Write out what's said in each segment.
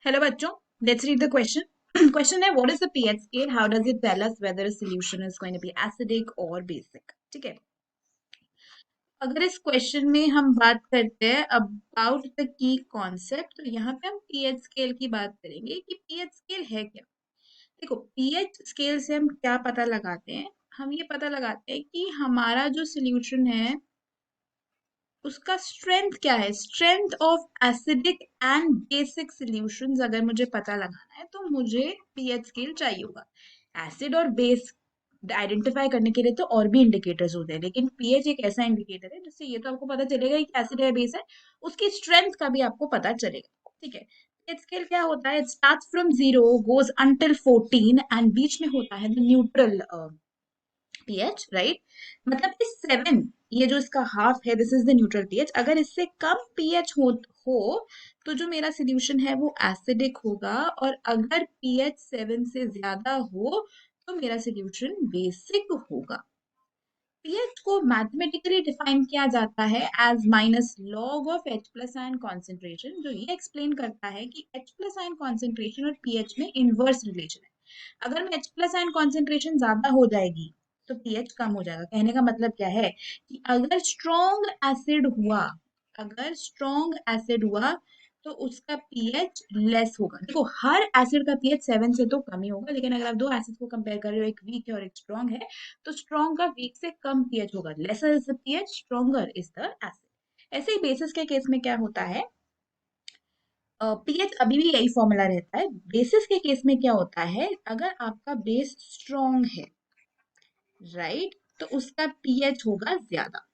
Hello बच्चों, let's read the question. Question है what is the pH scale, how does it tell us whether a solution is going to be acidic और basic. ठीक है, अगर इस question में हम बात करते हैं अबाउट द की कॉन्सेप्ट, तो यहाँ पे हम पीएच स्केल की बात करेंगे कि पीएच स्केल है क्या। देखो, पीएच स्केल से हम क्या पता लगाते हैं, हम ये पता लगाते हैं कि हमारा जो सॉल्यूशन है उसका स्ट्रेंथ क्या है। Strength of acidic and basic solutions अगर मुझे पता लगाना है तो मुझे पीएच स्केल चाहिए होगा। एसिड और बेस आइडेंटिफाई करने के लिए तो और भी इंडिकेटर्स होते हैं, लेकिन पीएच एक ऐसा इंडिकेटर है जिससे ये तो आपको पता चलेगा कि एसिड है बेस है, उसकी स्ट्रेंथ का भी आपको पता चलेगा। ठीक है, पीएच स्केल क्या होता है, it starts from 0 goes until 14 and बीच में होता है द न्यूट्रल पीएच, राइट। मतलब इस 7, ये जो इसका हाफ है, this is the neutral pH. अगर इससे कम पीएच हो तो जो मेरा सॉल्यूशन है वो एसिडिक होगा, और अगर पीएच 7 से ज्यादा हो तो मेरा सॉल्यूशन बेसिक होगा। पीएच को मैथमेटिकली डिफाइन किया जाता है as minus log of H plus ion concentration, जो ये एक्सप्लेन करता है कि H प्लस आयन कॉन्सेंट्रेशन और पीएच में इनवर्स रिलेशन है। अगर में H प्लस आयन कॉन्सेंट्रेशन ज्यादा हो जाएगी तो पीएच कम हो जाएगा। कहने का मतलब क्या है कि अगर स्ट्रॉन्ग एसिड हुआ, अगर स्ट्रॉन्ग एसिड हुआ तो उसका पीएच लेस होगा। देखो, हर एसिड का पीएच 7 से तो कम ही होगा, लेकिन अगर आप दो एसिड को कंपेयर कर रहे हो, एक वीक है और एक स्ट्रॉन्ग है, तो स्ट्रॉन्ग का वीक से कम पीएच होगा। Lesser is the pH, stronger is the acid. ऐसे ही बेसिस के केस में क्या होता है, पीएच अभी भी यही फॉर्मूला रहता है। बेसिस के केस में क्या होता है, अगर आपका बेस स्ट्रॉन्ग है, राइट, तो उसका पीएच होगा ज्यादा।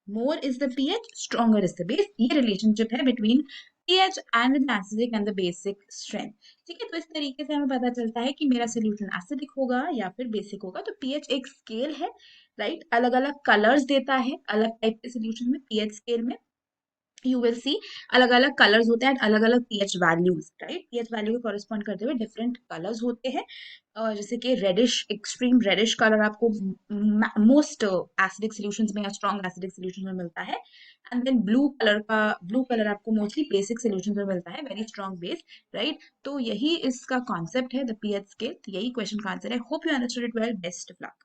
More is the pH, stronger is the base. ये रिलेशनशिप है between pH and the acidic and the basic strength। ठीक है, तो इस तरीके से हमें पता चलता है कि मेरा सोल्यूशन एसिडिक होगा या फिर बेसिक होगा। तो pH एक स्केल है, राइट, अलग अलग कलर्स देता है अलग टाइप के सोल्यूशन में। pH स्केल में यू विल सी अलग अलग कलर्स होते हैं, अलग अलग pH values, right. PH value को कॉरेस्पॉन्ड करते हुए डिफरेंट कलर्स होते हैं, जैसे कि रेडिश, एक्सट्रीम रेडिश कलर आपको मोस्ट एसिडिक सॉल्यूशंस में या स्ट्रॉन्ग एसिडिक सॉल्यूशन में मिलता है। एंड देन ब्लू कलर आपको मोस्टली बेसिक सॉल्यूशंस में मिलता है, वेरी स्ट्रॉन्ग बेस, राइट। तो यही इसका कॉन्सेप्ट है द पीएच स्केल। यही क्वेश्चन का आंसर है। Hope you understood it well. Best of luck.